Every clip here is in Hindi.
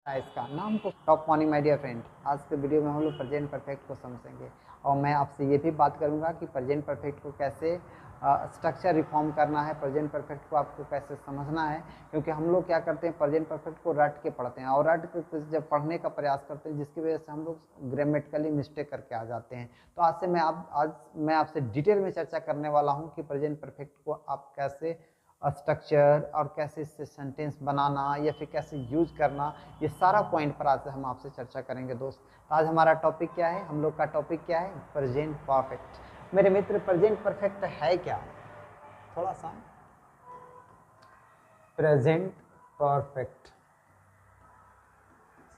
इसका नाम को top morning my dear friend. आज के वीडियो में हम लोग प्रेजेंट परफेक्ट को समझेंगे और मैं आपसे ये भी बात करूंगा कि प्रेजेंट परफेक्ट को कैसे स्ट्रक्चर रिफॉर्म करना है, प्रेजेंट परफेक्ट को आपको कैसे समझना है। क्योंकि हम लोग क्या करते हैं, प्रेजेंट परफेक्ट को रट के पढ़ते हैं और रट के जब पढ़ने का प्रयास करते हैं जिसकी वजह से हम लोग ग्रामेटिकली मिस्टेक करके आ जाते हैं। तो आज मैं आपसे डिटेल में चर्चा करने वाला हूँ कि प्रेजेंट परफेक्ट को आप कैसे स्ट्रक्चर और कैसे इससे सेंटेंस बनाना या फिर कैसे यूज करना, ये सारा पॉइंट पर आज हम आपसे चर्चा करेंगे दोस्त। तो आज हमारा टॉपिक क्या है, हम लोग का टॉपिक क्या है, प्रेजेंट परफेक्ट। मेरे मित्र, प्रेजेंट परफेक्ट है क्या? थोड़ा सा प्रेजेंट परफेक्ट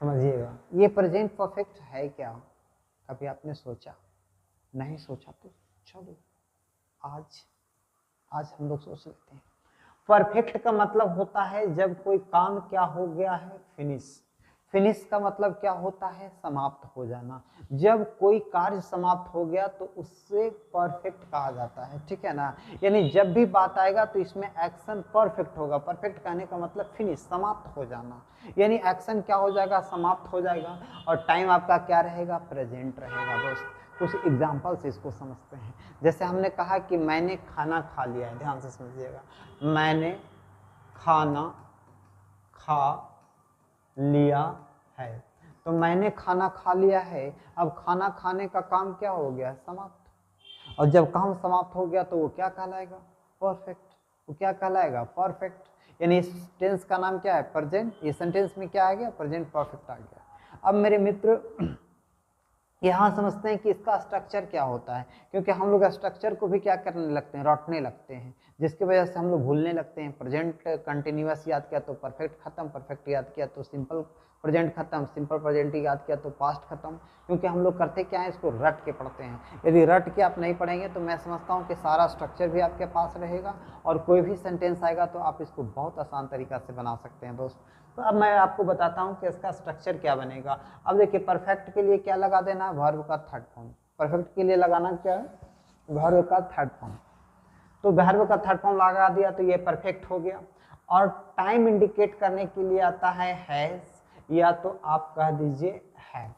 समझिएगा, ये प्रेजेंट परफेक्ट है क्या? कभी आपने सोचा? नहीं सोचा तो चलो आज हम लोग सोच लेते हैं। परफेक्ट का मतलब होता है जब कोई काम क्या हो गया है, फिनिश। फिनिश का मतलब क्या होता है, समाप्त हो जाना। जब कोई कार्य समाप्त हो गया तो उससे परफेक्ट कहा जाता है, ठीक है ना। यानी जब भी बात आएगा तो इसमें एक्शन परफेक्ट होगा। परफेक्ट कहने का मतलब फिनिश, समाप्त हो जाना। यानी एक्शन क्या हो जाएगा, समाप्त हो जाएगा और टाइम आपका क्या रहेगा, प्रेजेंट रहेगा दोस्त। कुछ एग्जाम्पल से इसको समझते हैं। जैसे हमने कहा कि मैंने खाना खा लिया है, ध्यान से समझिएगा। मैंने खाना खा लिया है, तो मैंने खाना खा लिया है। अब खाना खाने का काम क्या हो गया, समाप्त। और जब काम समाप्त हो गया तो वो क्या कहलाएगा, परफेक्ट। वो क्या कहलाएगा, परफेक्ट। यानी इस टेंस का नाम क्या है, प्रेजेंट। ये सेंटेंस में क्या आ गया, प्रेजेंट परफेक्ट आ गया। अब मेरे मित्र यहाँ समझते हैं कि इसका स्ट्रक्चर क्या होता है, क्योंकि हम लोग स्ट्रक्चर को भी क्या करने लगते हैं, रटने लगते हैं, जिसकी वजह से हम लोग भूलने लगते हैं। प्रेजेंट कंटिन्यूअस याद किया तो परफेक्ट खत्म, परफेक्ट याद किया तो सिंपल प्रेजेंट खत्म, सिंपल प्रेजेंट याद किया तो पास्ट खत्म। क्योंकि हम लोग करते क्या है, इसको रट के पढ़ते हैं। यदि रट के आप नहीं पढ़ेंगे तो मैं समझता हूँ कि सारा स्ट्रक्चर भी आपके पास रहेगा और कोई भी सेंटेंस आएगा तो आप इसको बहुत आसान तरीका से बना सकते हैं दोस्त। तो अब मैं आपको बताता हूँ कि इसका स्ट्रक्चर क्या बनेगा। अब देखिए, परफेक्ट के लिए क्या लगा देना है, वर्ब का थर्ड फॉर्म। परफेक्ट के लिए लगाना क्या है, वर्ब का थर्ड फॉर्म। तो वर्ब का थर्ड फॉर्म लगा दिया तो ये परफेक्ट हो गया। और टाइम इंडिकेट करने के लिए आता है हैज, या तो आप कह दीजिए हैव।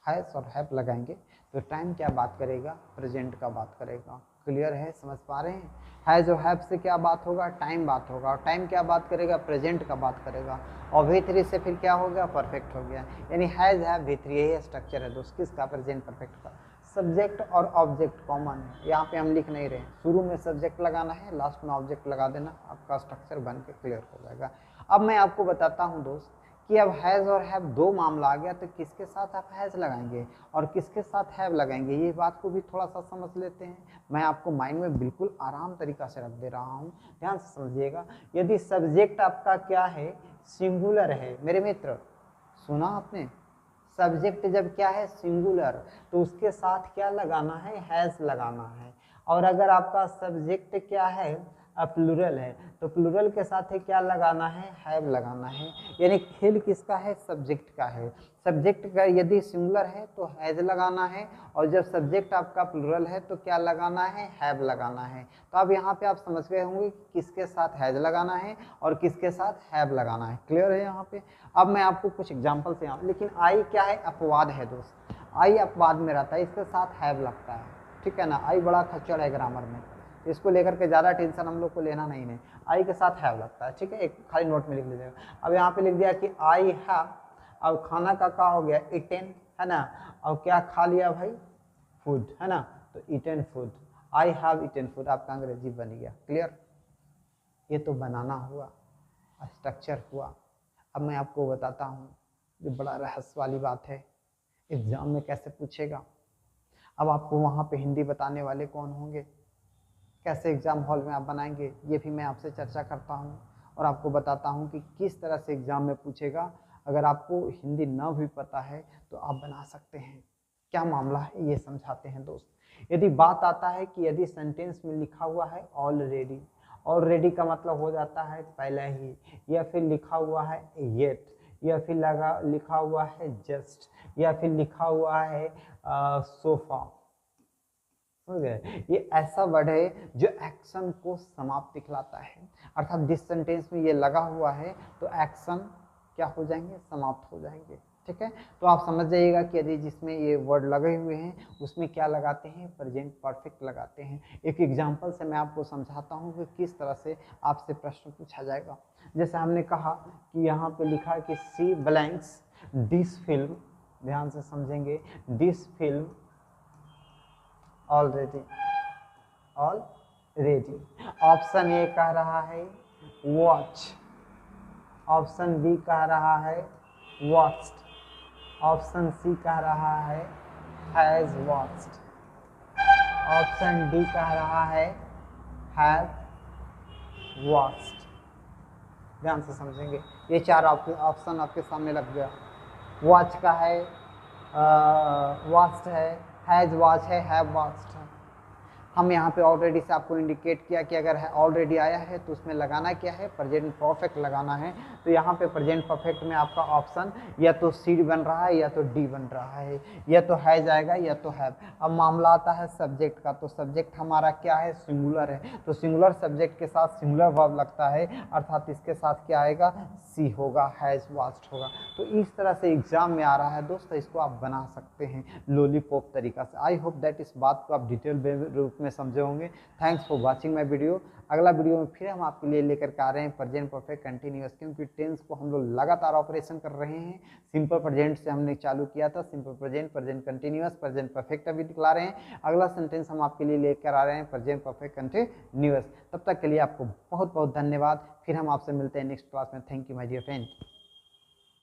हैज और हैव लगाएंगे तो टाइम क्या बात करेगा, प्रेजेंट का बात करेगा। क्लियर है, समझ पा रहे हैं। हैज और हैव से क्या बात होगा, टाइम बात होगा। और टाइम क्या बात करेगा, प्रेजेंट का बात करेगा। और V3 से फिर क्या हो गया, परफेक्ट हो गया। यानी हैज हैव V3, यही स्ट्रक्चर है दोस्त किसका, प्रेजेंट परफेक्ट का। सब्जेक्ट और ऑब्जेक्ट कॉमन है, यहाँ पे हम लिख नहीं रहे। शुरू में सब्जेक्ट लगाना है, लास्ट में ऑब्जेक्ट लगा देना, आपका स्ट्रक्चर बन के क्लियर हो जाएगा। अब मैं आपको बताता हूँ दोस्त कि अब हैज़ और हैव दो मामला आ गया तो किसके साथ आप हैज़ लगाएंगे और किसके साथ हैव लगाएंगे, ये बात को भी थोड़ा सा समझ लेते हैं। मैं आपको माइंड में बिल्कुल आराम तरीका से रख दे रहा हूँ, ध्यान से समझिएगा। यदि सब्जेक्ट आपका क्या है, सिंगुलर है मेरे मित्र, सुना आपने, सब्जेक्ट जब क्या है, सिंगुलर, तो उसके साथ क्या लगाना है, हैज़ लगाना है। और अगर आपका सब्जेक्ट क्या है, प्लूरल है, तो प्लूरल के साथ क्या लगाना है, हैव लगाना है। यानी खेल किसका है, सब्जेक्ट का है। सब्जेक्ट का यदि सिंगुलर है तो हैज लगाना है, और जब सब्जेक्ट आपका प्लूरल है तो क्या लगाना है, हैव लगाना है। तो अब यहाँ पे आप समझ गए होंगे कि किसके साथ हैज लगाना है और किसके साथ हैव लगाना है। क्लियर है यहाँ पे। अब मैं आपको कुछ एग्जाम्पल से यहाँ, लेकिन आई क्या है, अपवाद है दोस्त। आई अपवाद में रहता है, इसके साथ हैव लगता है, ठीक है ना। आई बड़ा खच्चड़ है ग्रामर में, इसको लेकर के ज़्यादा टेंशन हम लोग को लेना नहीं है। आई के साथ हैव लगता है, ठीक है, एक खाली नोट में लिख लीजिएगा। अब यहाँ पे लिख दिया कि आई हैव, अब खाना का क्या हो गया, इटेन, है ना। अब क्या खा लिया भाई, फूड, है ना, तो eaten food. I have eaten food, आपका अंग्रेजी बन गया। क्लियर, ये तो बनाना हुआ, स्ट्रक्चर हुआ। अब मैं आपको बताता हूँ, जो बड़ा रहस्य वाली बात है, एग्जाम में कैसे पूछेगा। अब आपको वहाँ पे हिंदी बताने वाले कौन होंगे, कैसे एग्ज़ाम हॉल में आप बनाएंगे, ये भी मैं आपसे चर्चा करता हूँ और आपको बताता हूँ कि किस तरह से एग्ज़ाम में पूछेगा। अगर आपको हिंदी ना भी पता है तो आप बना सकते हैं। क्या मामला है ये समझाते हैं दोस्त। यदि बात आता है कि यदि सेंटेंस में लिखा हुआ है ऑलरेडी, ऑलरेडी का मतलब हो जाता है पहले ही, या फिर लिखा हुआ है येट, या फिर लिखा हुआ है जस्ट, या फिर लिखा हुआ है सोफा, हो गया। ये ऐसा वर्ड है जो एक्शन को समाप्त दिखलाता है। अर्थात जिस सेंटेंस में ये लगा हुआ है तो एक्शन क्या हो जाएंगे, समाप्त हो जाएंगे। ठीक है, तो आप समझ जाइएगा कि यदि जिसमें ये वर्ड लगे हुए हैं उसमें क्या लगाते हैं, प्रेजेंट परफेक्ट लगाते हैं। एक एग्जांपल से मैं आपको समझाता हूँ कि किस तरह से आपसे प्रश्न पूछा जाएगा। जैसे हमने कहा कि यहाँ पे लिखा है कि सी ब्लैंक्स दिस फिल्म, ध्यान से समझेंगे, this film already, option A कह रहा है वॉच, ऑप्शन बी कह रहा है वॉच्ड, ऑप्शन सी कह रहा है हैज वॉच्ड, ऑप्शन डी कह रहा है हैव वॉच्ड। ध्यान से समझेंगे, ये चार ऑप्शन आपके सामने लग गया। वॉच का है, वॉच्ड है, हैज वॉच है, हैव वॉच्ड है। हम यहाँ पे ऑलरेडी से आपको इंडिकेट किया कि अगर है ऑलरेडी आया है तो उसमें लगाना क्या है, प्रेजेंट परफेक्ट लगाना है। तो यहाँ पे प्रेजेंट परफेक्ट में आपका ऑप्शन या तो सी बन रहा है या तो डी बन रहा है, या तो है जाएगा या तो है। अब मामला आता है सब्जेक्ट का, तो सब्जेक्ट हमारा क्या है, सिंगुलर है, तो सिंगुलर सब्जेक्ट के साथ सिंगुलर वर्ब लगता है, अर्थात इसके साथ क्या आएगा, सी होगा, हैज वॉच्ड होगा। तो इस तरह से एग्जाम में आ रहा है दोस्तों, इसको आप बना सकते हैं लॉलीपॉप तरीका से। आई होप दैट इस बात को आप डिटेल रूप में समझे होंगे। Thanks for watching my video. अगला वीडियो में फिर हम आपके लिए लेकर के आ रहे हैं प्रेजेंट परफेक्ट कंटिन्यूअस, क्योंकि टेंस को हम लोग लगातार ऑपरेशन कर रहे हैं। सिंपल प्रेजेंट से हमने चालू किया था, simple present, present continuous, present perfect अभी दिखला रहे हैं। अगला सेंटेंस हम आपके लिए लेकर आ रहे हैं प्रेजेंट परफेक्ट कंटिन्यूअस। तब तक के लिए आपको बहुत बहुत धन्यवाद। फिर हम आपसे मिलते हैं नेक्स्ट क्लास में। Thank you my dear friend.